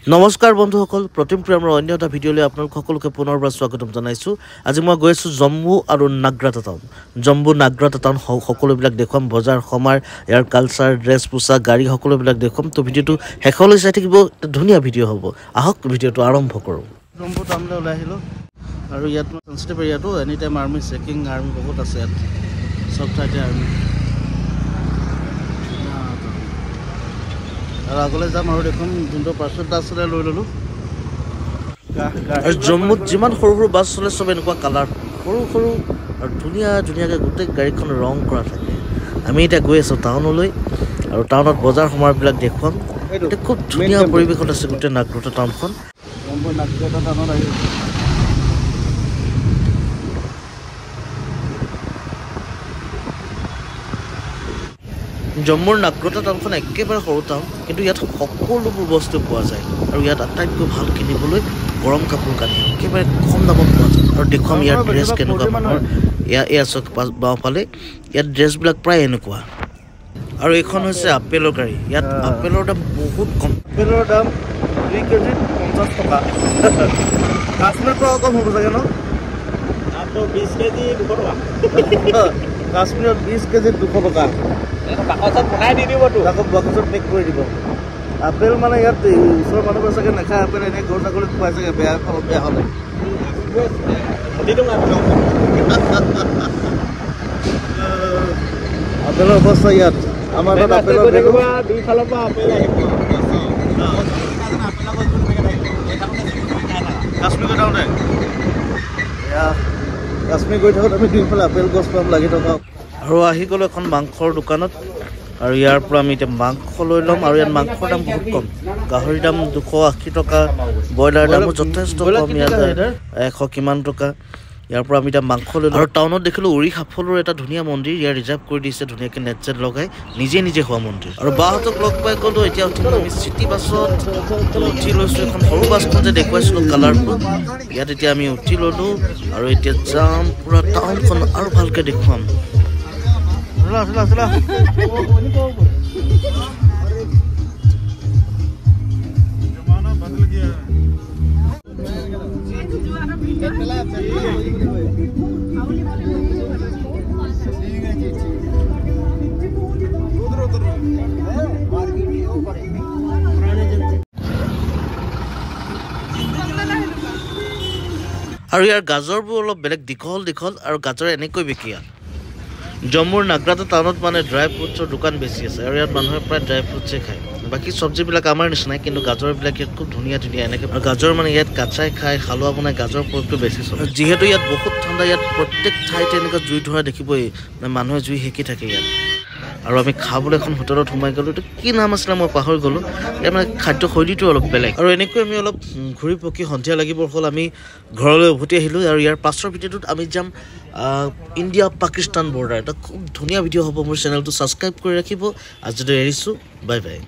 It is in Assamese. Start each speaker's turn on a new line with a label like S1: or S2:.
S1: নমস্কাৰ বন্ধুসকল, প্ৰতিম প্ৰেমৰ অন্য এটা ভিডিঅ'লৈ আপোনালোক সকলোকে পুনৰবাৰ স্বাগতম জনাইছোঁ। আজি মই গৈ আছোঁ জম্মু আৰু নাগৰাতা টাউন। জম্মু নাগৰাতা টাউন সকলোবিলাক দেখুৱাম, বজাৰ সমাৰ, ইয়াৰ কালচাৰ, ড্ৰেছ পোছাক, গাড়ী সকলোবিলাক দেখুৱাম। তো ভিডিঅ'টো শেষলৈ চাই থাকিব, ধুনীয়া ভিডিঅ' হ'ব। আহক ভিডিঅ'টো আৰম্ভ কৰোঁ। জম্মু টাউনলৈ ওলাই আহিলোঁ আৰু ইয়াত চেঞ্চিটিভ এৰিয়াটো any time army checking, army বহুত আছে ইয়াত, চব ঠাইতে আৰ্মি। আৰু আগলৈ যাম আৰু দেখোন যোনটো পাৰ্চেল বাছ চলে লৈ ল'লোঁ। আৰু জম্মুত যিমান সৰু সৰু বাছ চলে চব এনেকুৱা কালাৰ, সৰু সৰু আৰু ধুনীয়াকৈ গোটেই গাড়ীখন ৰং কৰা থাকে। আমি এতিয়া গৈ আছোঁ টাউনলৈ আৰু টাউনত বজাৰ সমাৰবিলাক দেখুৱাম। এতিয়া খুব ধুনীয়া পৰিৱেশত আছে গোটেই নাগৰাতা টাউনখন। জম্মুৰ নাগৰাতা টাউনত আহি জম্মুৰ নাগৰাতা টাউনখন একেবাৰে সৰু টাউন, কিন্তু ইয়াত সকলোবোৰ বস্তু পোৱা যায়। আৰু ইয়াত আটাইতকৈ ভাল কিনিবলৈ গৰম কাপোৰ কানি একেবাৰে কম দামত পোৱা যায়। আৰু দেখুৱাম ইয়াৰ ড্ৰেছ কেনেকুৱা মানুহৰ। এয়া চক বাওঁফালে ইয়াত ড্ৰেছবিলাক প্ৰায় এনেকুৱা। আৰু এইখন হৈছে আপেলৰ গাড়ী। ইয়াত আপেলৰ দাম বহুত কম। আপেলৰ দাম 2 কেজিত 50 টকা। কাশ্মীৰৰ পৰা কম হ'ব চাগে ন? 20 কেজি 200 টকা। কাশ্মীৰত 20 কেজিত 200 টকা। বাকচত বনাই দি দিব, আকৌ বাকচত পেক কৰি দিব। আপেল মানে ইয়াত ওচৰৰ মানুহবোৰে চাগে নাখায় আপেল, এনেই গৰু ছাগলীক খুৱাই চাগে বেয়া হ'লে। আপেলৰ অৱস্থা ইয়াত আমাৰ তাত আপেলৰ দুইফালৰ পৰা আপেল আহিব। কাশ্মীৰ গৈ থাকোঁতে কাশ্মীৰ গৈ থাকোঁতে আমি দুইফালে আপেল গছ পাম লাগি থকা। আৰু আহি গ'লোঁ এখন মাংসৰ দোকানত। আৰু ইয়াৰ পৰা আমি এতিয়া মাংস লৈ ল'ম। আৰু ইয়াত মাংসৰ দাম বহুত কম। গাহৰিৰ দাম 280 টকা, ব্ৰইলাৰ দামো যথেষ্ট কম, ইয়াত 100 কিমান টকা। ইয়াৰ পৰা আমি এতিয়া মাংস লৈ ল'ম। আৰু টাউনত দেখিলোঁ উৰি সাফলৰ এটা ধুনীয়া মন্দিৰ, ইয়াৰ ৰিজাৰ্ভ কৰি দিছে ধুনীয়াকৈ নেট চেট লগাই, নিজে হোৱা মন্দিৰ। আৰু বাহঁতক লগ পাই গ'লোঁ। এতিয়া উঠিলোঁ আমি চিটি বাছত, উঠি লৈছোঁ এখন সৰু বাছখন যে দেখুৱাইছিলোঁ কালাৰফুল, ইয়াত এতিয়া আমি উঠি ল'লোঁ। আৰু এতিয়া যাম পূৰা টাউনখন আৰু ভালকৈ দেখুৱাম। আৰু ইয়াৰ গাজৰবোৰ অলপ বেলেগ দীঘল আৰু গাজৰ এনেকৈ বিকিয়া। জম্মুৰ নাগৰাতা টাউনত মানে ড্ৰাই ফ্ৰুটছৰ দোকান বেছি আছে। আৰু ইয়াত মানুহে প্ৰায় ড্ৰাই ফ্ৰুটছে খায়। বাকী চব্জিবিলাক আমাৰ নিচিনাই, কিন্তু গাজৰবিলাক ইয়াত খুব ধুনীয়া এনেকৈ। আৰু গাজৰ মানে ইয়াত কাচাই খাই, হালোৱা বনাই গাজৰ প্ৰয়োগটো বেছি চলে। যিহেতু ইয়াত বহুত ঠাণ্ডা, ইয়াত প্ৰত্যেক ঠাইতে এনেকুৱা জুই ধৰা দেখিবই, মানুহে জুই সেকি থাকে ইয়াত। আৰু আমি খাবলৈ এখন হোটেলত সোমাই গ'লোঁ। এইটো কি নাম আছিলে মই পাহৰি গ'লোঁ। ইয়াৰ মানে খাদ্য শৈলীটো অলপ বেলেগ। আৰু এনেকৈ আমি অলপ ঘূৰি পকি সন্ধিয়া লাগিব হ'ল আমি ঘৰলৈ উভতি আহিলোঁ। আৰু ইয়াৰ পাছৰ ভিডিঅ'টোত আমি যাম ইণ্ডিয়া পাকিস্তান বৰ্ডাৰ। এটা খুব ধুনীয়া ভিডিঅ' হ'ব। মোৰ চেনেলটো ছাবস্ক্ৰাইব কৰি ৰাখিব। আজিলৈ এৰিছোঁ, বাই বাই।